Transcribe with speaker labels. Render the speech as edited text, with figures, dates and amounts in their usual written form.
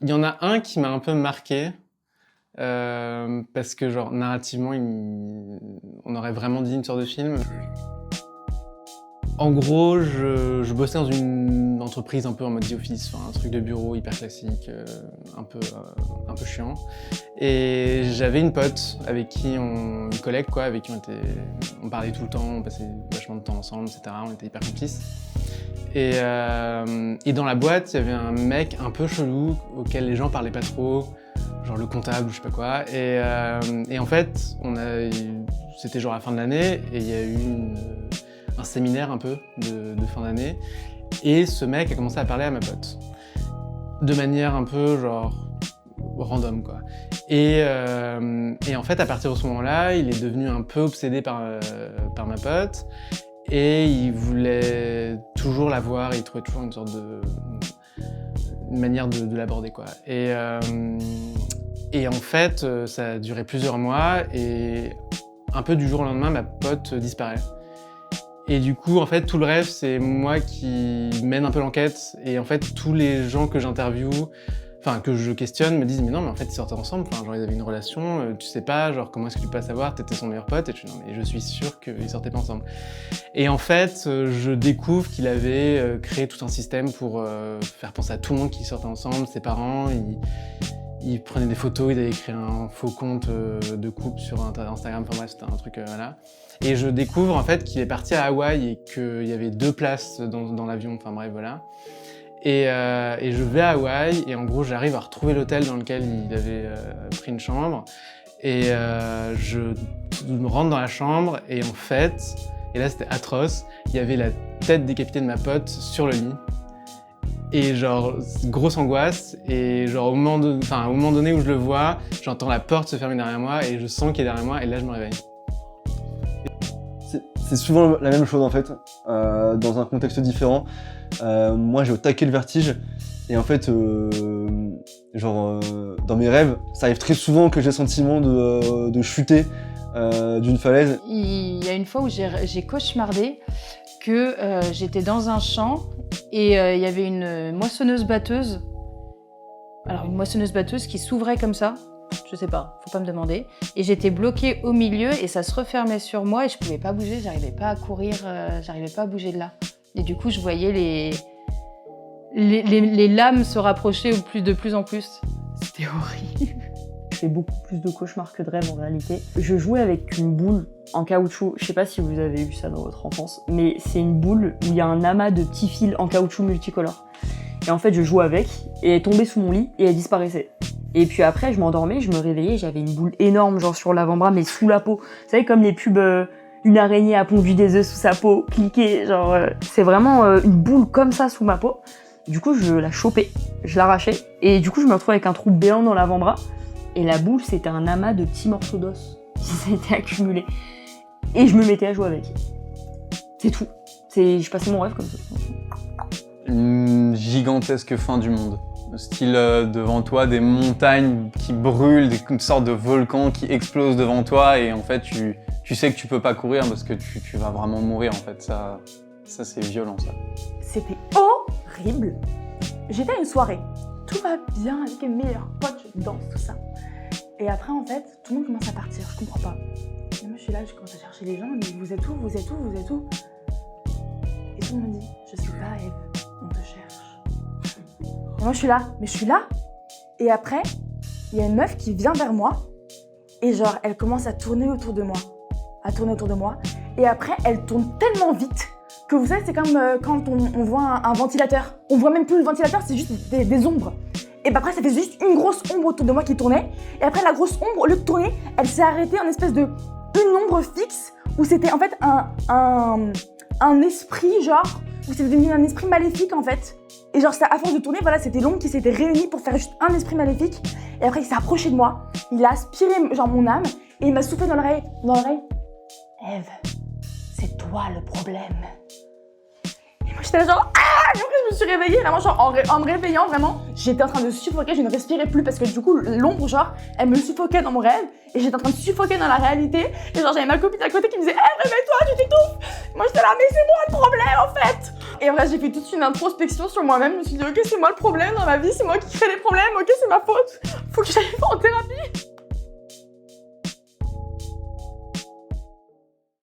Speaker 1: Il y en a un qui m'a un peu marqué, parce que genre narrativement, on aurait vraiment dit une sorte de film. En gros, je bossais dans une entreprise un peu en mode The Office, enfin, un truc de bureau hyper classique, un peu chiant. Et j'avais une pote avec qui une collègue quoi, avec qui on parlait tout le temps, on passait vachement de temps ensemble, etc. On était hyper complices. Et dans la boîte, il y avait un mec un peu chelou auquel les gens parlaient pas trop, genre le comptable ou je sais pas quoi. Et en fait, c'était genre la fin de l'année et il y a eu un séminaire un peu de fin d'année. Et ce mec a commencé à parler à ma pote. De manière un peu genre random quoi. Et en fait, à partir de ce moment-là, il est devenu un peu obsédé par ma pote. Et il voulait toujours la voir, il trouvait toujours une manière de l'aborder quoi. Et en fait, ça a duré plusieurs mois et un peu du jour au lendemain, ma pote disparaît. Et du coup, en fait, tout le reste, c'est moi qui mène un peu l'enquête. Et en fait, tous les gens que j'interviewe, enfin que je questionne, me disent mais non, mais en fait ils sortaient ensemble. Enfin, genre ils avaient une relation. Tu sais pas, genre comment est-ce que tu peux pas savoir? T'étais son meilleur pote. Et je dis non, mais je suis sûr qu'ils sortaient pas ensemble. Et en fait, je découvre qu'il avait créé tout un système pour faire penser à tout le monde qu'ils sortaient ensemble. Ses parents, il prenait des photos, il avait créé un faux compte de couple sur Instagram. Enfin bref, c'était un truc voilà. Et je découvre en fait qu'il est parti à Hawaï et qu'il y avait 2 places dans l'avion, enfin bref, voilà. Et je vais à Hawaï et en gros j'arrive à retrouver l'hôtel dans lequel il avait pris une chambre. Et je rentre dans la chambre et en fait, et là c'était atroce, il y avait la tête décapitée de ma pote sur le lit. Et genre, grosse angoisse, et genre au moment donné où je le vois, j'entends la porte se fermer derrière moi et je sens qu'il est derrière moi et là je me réveille.
Speaker 2: C'est souvent la même chose en fait, dans un contexte différent. Moi j'ai au taquet le vertige et en fait, dans mes rêves, ça arrive très souvent que j'ai le sentiment de chuter d'une falaise.
Speaker 3: Il y a une fois où j'ai cauchemardé que j'étais dans un champ et il y avait une moissonneuse-batteuse. Alors une moissonneuse-batteuse qui s'ouvrait comme ça. Je sais pas, faut pas me demander. Et j'étais bloquée au milieu et ça se refermait sur moi et je pouvais pas bouger, j'arrivais pas à courir, j'arrivais pas à bouger de là. Et du coup, je voyais les lames se rapprocher de plus en plus. C'était horrible.
Speaker 4: Je fais beaucoup plus de cauchemars que de rêves en réalité. Je jouais avec une boule en caoutchouc, je sais pas si vous avez eu ça dans votre enfance, mais c'est une boule où il y a un amas de petits fils en caoutchouc multicolores. Et en fait, je jouais avec, et elle tombait sous mon lit, et elle disparaissait. Et puis après, je m'endormais, je me réveillais, j'avais une boule énorme, genre sur l'avant-bras, mais sous la peau. Vous savez, comme les pubs, une araignée a pondu des œufs sous sa peau, cliquez, genre, c'est vraiment une boule comme ça sous ma peau. Du coup, je la chopais, je l'arrachais, et du coup, je me retrouvais avec un trou béant dans l'avant-bras. Et la boule, c'était un amas de petits morceaux d'os qui s'étaient accumulés. Et je me mettais à jouer avec. C'est tout. Je passais mon rêve comme ça.
Speaker 5: Une gigantesque fin du monde. Style devant toi, des montagnes qui brûlent, une sorte de volcan qui explose devant toi et en fait tu sais que tu peux pas courir parce que tu vas vraiment mourir en fait. Ça c'est violent ça.
Speaker 6: C'était horrible. J'étais à une soirée. Tout va bien avec mes meilleurs potes, je danse, tout ça. Et après, en fait, tout le monde commence à partir, je comprends pas. Et moi, je suis là, je commence à chercher les gens, mais vous êtes où, vous êtes où, vous êtes où? Et tout le monde me dit, je sais pas, Eve, on te cherche. Et moi, je suis là, mais je suis là. Et après, il y a une meuf qui vient vers moi, et genre, elle commence à tourner autour de moi. Et après, elle tourne tellement vite que vous savez, c'est comme quand on voit un ventilateur. On voit même plus le ventilateur, c'est juste des ombres. Et bah après, ça fait juste une grosse ombre autour de moi qui tournait. Et après, la grosse ombre, au lieu de tourner, elle s'est arrêtée en espèce de une ombre fixe où c'était en fait un esprit, genre, où c'était devenu un esprit maléfique en fait. Et genre, à force de tourner, voilà, c'était l'ombre qui s'était réunie pour faire juste un esprit maléfique. Et après, il s'est approché de moi, il a aspiré genre mon âme et il m'a soufflé dans l'oreille. Eve, c'est toi le problème. Et moi, j'étais là genre et après je me suis réveillée, vraiment genre en me réveillant vraiment, j'étais en train de suffoquer, je ne respirais plus parce que du coup l'ombre genre, elle me suffoquait dans mon rêve et j'étais en train de suffoquer dans la réalité et genre j'avais ma copine à côté qui me disait réveille-toi, tu t'étouffes. Moi j'étais là mais c'est moi le problème en fait. Et après j'ai fait toute une introspection sur moi-même, je me suis dit ok c'est moi le problème dans ma vie, c'est moi qui crée les problèmes, ok c'est ma faute, faut que j'aille